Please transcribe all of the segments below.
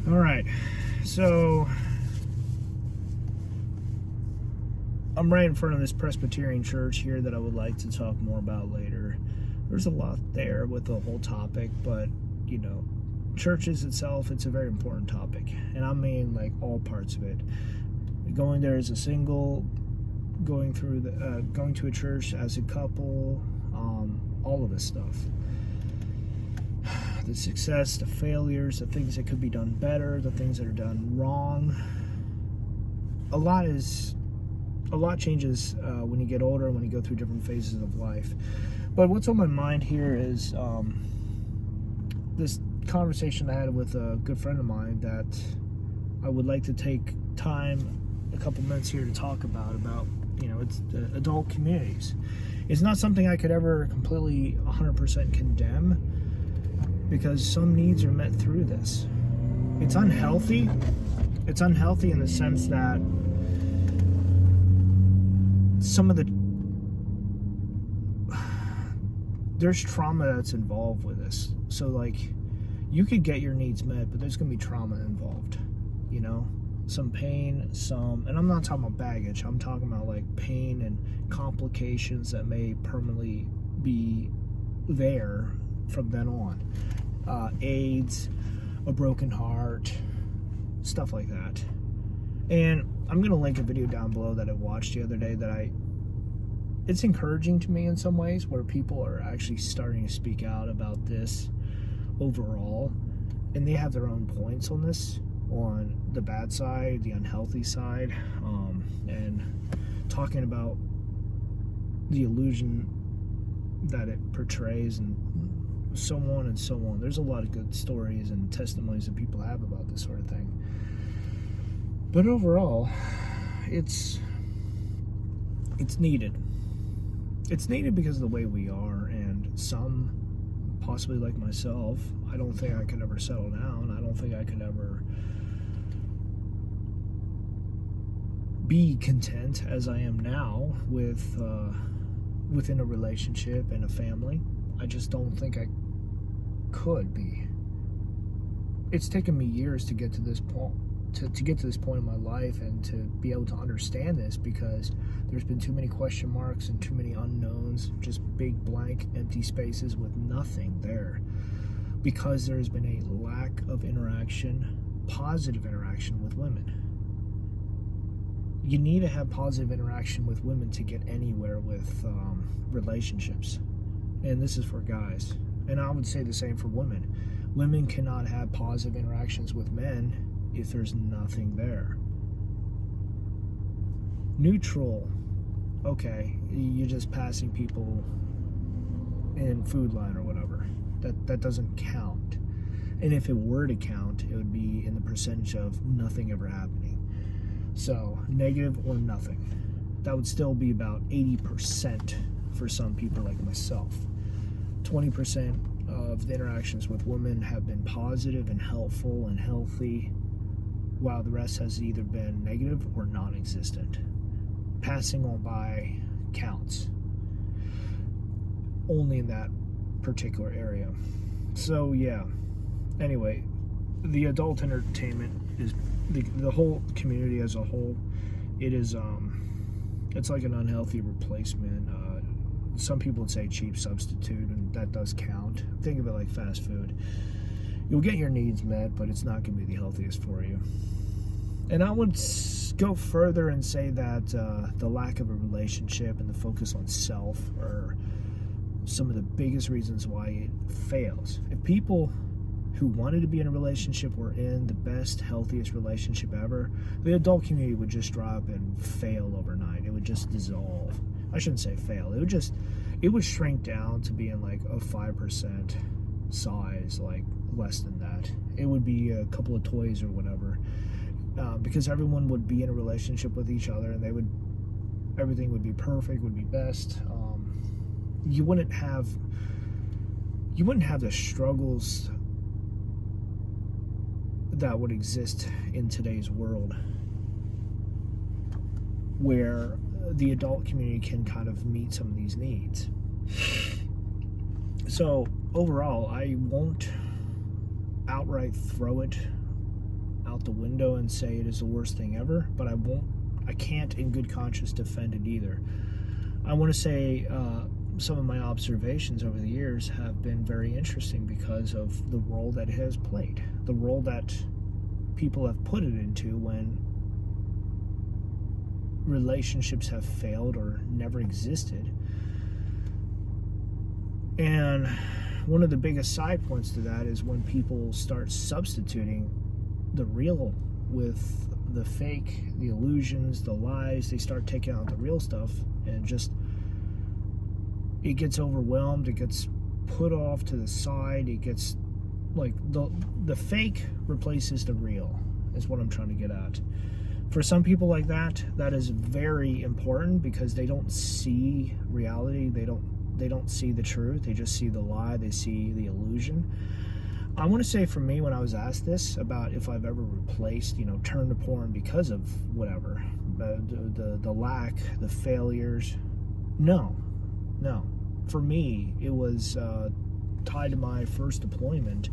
All right, so I'm right in front of this Presbyterian church here that I would like to talk more about later. There's a lot there with the whole topic, but churches itself, it's a very important topic, and I mean like all parts of it. Going there as a single, going to a church as a couple, all of this stuff. The success, the failures, the things that could be done better, the things that are done wrong. A lot changes when you get older, when you go through different phases of life. But what's on my mind here is this conversation I had with a good friend of mine that I would like to take time, a couple minutes here to talk about it's the adult communities. It's not something I could ever completely 100% condemn, because some needs are met through this. It's unhealthy. It's unhealthy in the sense that there's trauma that's involved with this. So like, you could get your needs met, but there's gonna be trauma involved, some pain, and I'm not talking about baggage. I'm talking about like pain and complications that may permanently be there from then on. AIDS, a broken heart, stuff like that. And I'm gonna link a video down below that I watched the other day it's encouraging to me in some ways, where people are actually starting to speak out about this overall, and they have their own points on this, on the bad side, the unhealthy side, and talking about the illusion that it portrays, and so on and so on. There's a lot of good stories and testimonies that people have about this sort of thing. But overall, it's needed. It's needed because of the way we are, and some, possibly like myself, I don't think I could ever settle down. I don't think I could ever be content as I am now within a relationship and a family. I just don't think I could be. It's taken me years to get to this point. To get to this point in my life and to be able to understand this, because there's been too many question marks and too many unknowns, just big blank empty spaces with nothing there, because there's been a lack of interaction, positive interaction with women. You need to have positive interaction with women to get anywhere with relationships, and this is for guys, and I would say the same for women. Women cannot have positive interactions with men if there's nothing there. Neutral, okay, you're just passing people in food line or whatever. That doesn't count. And if it were to count, it would be in the percentage of nothing ever happening. So negative or nothing. That would still be about 80% for some people like myself. 20% of the interactions with women have been positive and helpful and healthy, while the rest has either been negative or non-existent. Passing on by counts only in that particular area. So yeah, anyway, the adult entertainment is the whole community as a whole. It is it's like an unhealthy replacement. Some people would say cheap substitute, and that does count. Think of it like fast food. You'll get your needs met, but it's not going to be the healthiest for you. And I would go further and say that the lack of a relationship and the focus on self are some of the biggest reasons why it fails. If people who wanted to be in a relationship were in the best, healthiest relationship ever, the adult community would just drop and fail overnight. It would just dissolve. I shouldn't say fail. It would shrink down to being like a 5% size, like less than that. It would be a couple of toys or whatever, because everyone would be in a relationship with each other, and everything would be perfect, would be best. You wouldn't have the struggles that would exist in today's world, where the adult community can kind of meet some of these needs. So overall, I won't outright throw it out the window and say it is the worst thing ever, but I can't in good conscience defend it either. I want to say some of my observations over the years have been very interesting because of the role that it has played, the role that people have put it into when relationships have failed or never existed. And one of the biggest side points to that is when people start substituting the real with the fake, the illusions, the lies. They start taking out the real stuff, and just it gets overwhelmed, it gets put off to the side, it gets like the fake replaces the real, is what I'm trying to get at. For some people like that is very important because they don't see reality, they don't see the truth, they just see the lie, they see the illusion. I want to say for me, when I was asked this about if I've ever replaced, turned to porn because of whatever, the lack, the failures, no. For me, it was tied to my first deployment,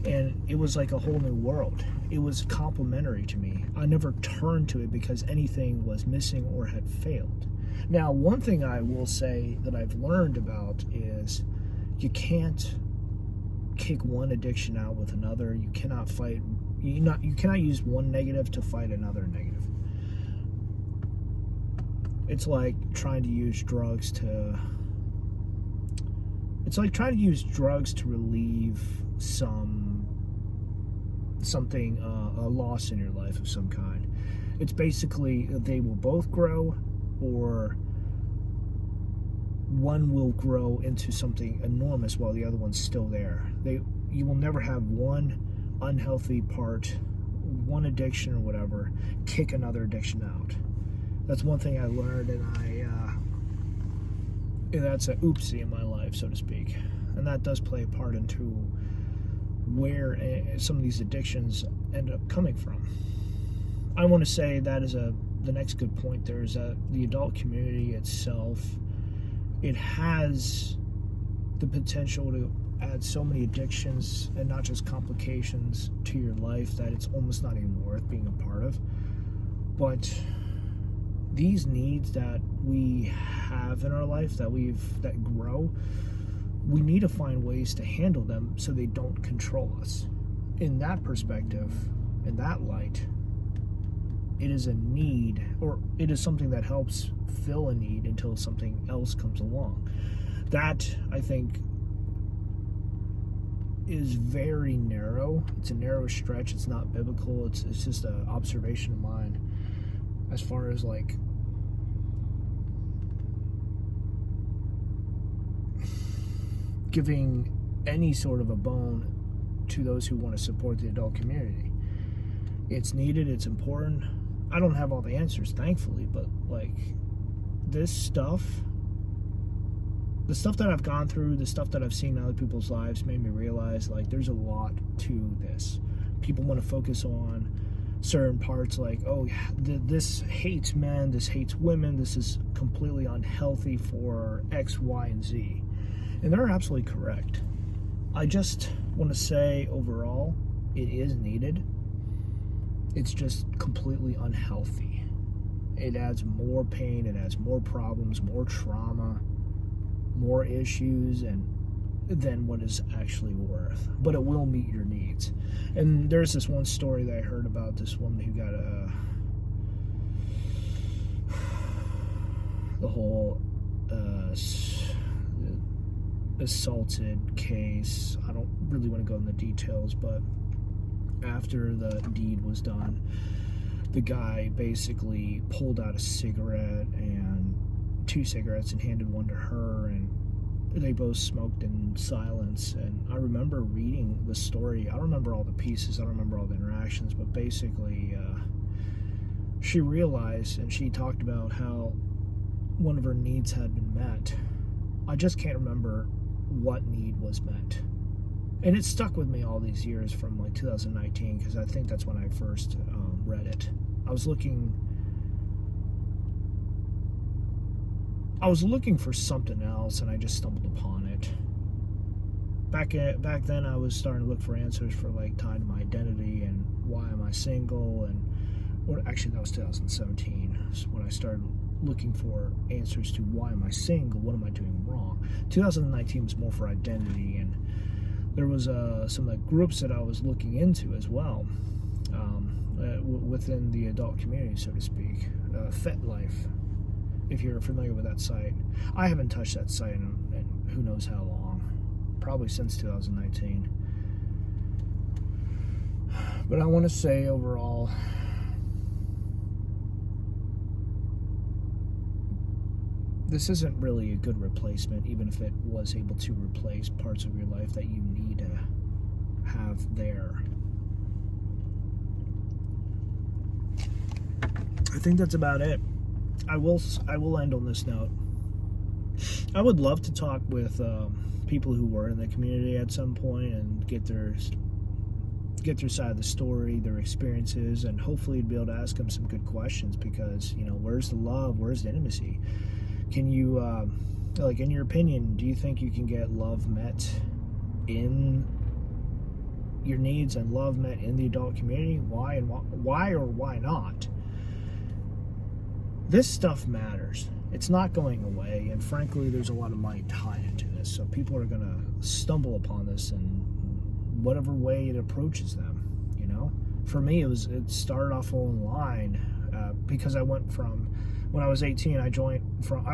and it was like a whole new world. It was complementary to me. I never turned to it because anything was missing or had failed. Now, one thing I will say that I've learned about is you can't kick one addiction out with another. You cannot use one negative to fight another negative. It's like trying to use drugs to relieve something a loss in your life of some kind. It's basically they will both grow, or one will grow into something enormous while the other one's still there. You will never have one unhealthy part, one addiction or whatever, kick another addiction out. That's one thing I learned, and that's a oopsie in my life, so to speak. And that does play a part into where some of these addictions end up coming from. I want to say that is the next good point there is that the adult community itself, it has the potential to add so many addictions and not just complications to your life that it's almost not even worth being a part of. But these needs that we have in our life that grow, we need to find ways to handle them so they don't control us. In that perspective, in that light, it is a need, or it is something that helps fill a need until something else comes along. That, I think, is very narrow. It's a narrow stretch. It's not biblical. It's just an observation of mine as far as like giving any sort of a bone to those who want to support the adult community. It's needed, it's important. I don't have all the answers, thankfully, but like this stuff, the stuff that I've gone through, the stuff that I've seen in other people's lives made me realize like there's a lot to this. People want to focus on certain parts like, oh, this hates men, this hates women, this is completely unhealthy for X, Y, and Z. And they're absolutely correct. I just want to say overall, it is needed. It's just completely unhealthy. It adds more pain, it adds more problems, more trauma, more issues, and than what is actually worth. But it will meet your needs. And there's this one story that I heard about this woman who got the whole assaulted case. I don't really want to go into details, but after the deed was done, the guy basically pulled out a cigarette and 2 cigarettes and handed one to her, and they both smoked in silence. And I remember reading the story. I don't remember all the pieces, I don't remember all the interactions, but basically she realized, and she talked about how one of her needs had been met. I just can't remember what need was met. And it stuck with me all these years from like 2019, because I think that's when I first read it. I was looking for something else, and I just stumbled upon it. Back then, I was starting to look for answers for like tied to my identity and why am I single, and actually that was 2017 when I started looking for answers to why am I single, what am I doing wrong. 2019 was more for identity, and there was some of the groups that I was looking into as well, within the adult community, so to speak. FetLife, if you're familiar with that site. I haven't touched that site in who knows how long, probably since 2019. But I want to say overall, this isn't really a good replacement, even if it was able to replace parts of your life that you need to have there. I think that's about it. I will end on this note. I would love to talk with people who were in the community at some point and get their side of the story, their experiences, and hopefully be able to ask them some good questions, because, you know, where's the love, where's the intimacy? Can you, like, in your opinion, do you think you can get love met in your needs and love met in the adult community? Why or why not? This stuff matters. It's not going away, and frankly, there's a lot of money tied into this, so people are going to stumble upon this in whatever way it approaches them, you know? For me, it started off online, because I went from, when I was 18, I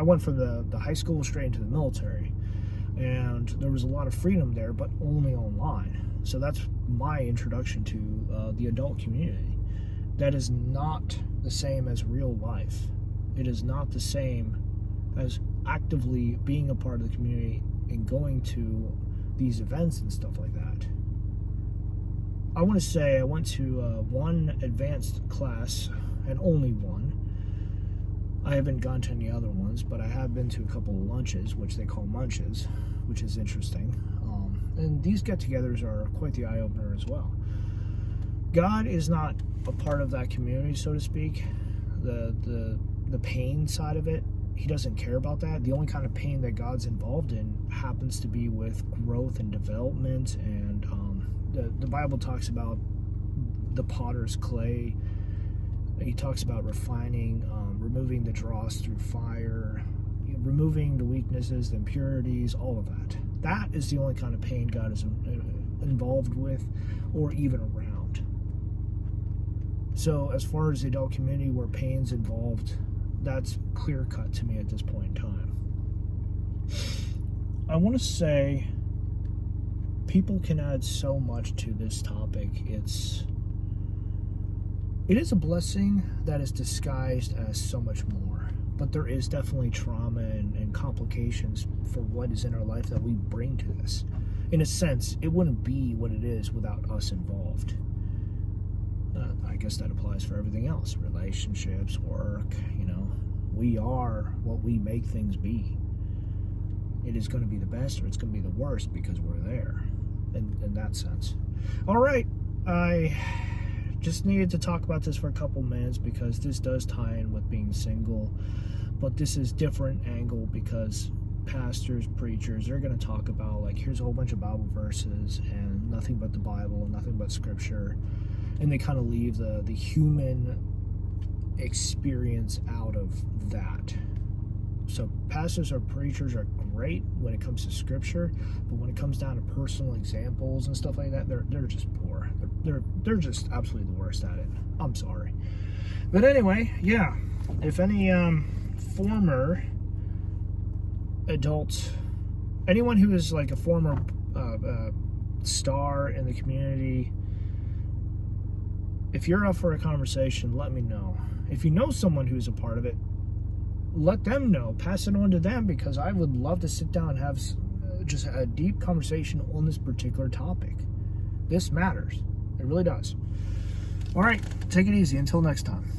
went from the high school straight into the military, and there was a lot of freedom there, but only online. So that's my introduction to the adult community. That is not the same as real life. It is not the same as actively being a part of the community and going to these events and stuff like that. I want to say I went to one advanced class, and only one. I haven't gone to any other ones, but I have been to a couple of lunches, which they call munches, which is interesting. And these get-togethers are quite the eye-opener as well. God is not a part of that community, so to speak. The pain side of it, he doesn't care about that. The only kind of pain that God's involved in happens to be with growth and development, and the Bible talks about the potter's clay. He talks about refining, removing the dross through fire, removing the weaknesses, the impurities, all of that. That is the only kind of pain God is involved with or even around. So as far as the adult community where pain's involved, that's clear-cut to me at this point in time. I want to say people can add so much to this topic. It is a blessing that is disguised as so much more, but there is definitely trauma and complications for what is in our life that we bring to this. In a sense, it wouldn't be what it is without us involved. I guess that applies for everything else. Relationships, work, you know. We are what we make things be. It is going to be the best or it's going to be the worst because we're there, in that sense. All right, I just needed to talk about this for a couple minutes because this does tie in with being single, but this is different angle because pastors, preachers, they're going to talk about, like, here's a whole bunch of Bible verses and nothing but the Bible, nothing but Scripture, and they kind of leave the human experience out of that. So pastors or preachers are great when it comes to Scripture, but when it comes down to personal examples and stuff like that, they're just poor. They're just absolutely the worst at it. I'm sorry. But anyway, yeah, if any former adults, anyone who is like a former star in the community, if you're up for a conversation, let me know. If you know someone who's a part of it, let them know. Pass it on to them, because I would love to sit down and have just a deep conversation on this particular topic. This matters. It really does. All right, take it easy. Until next time.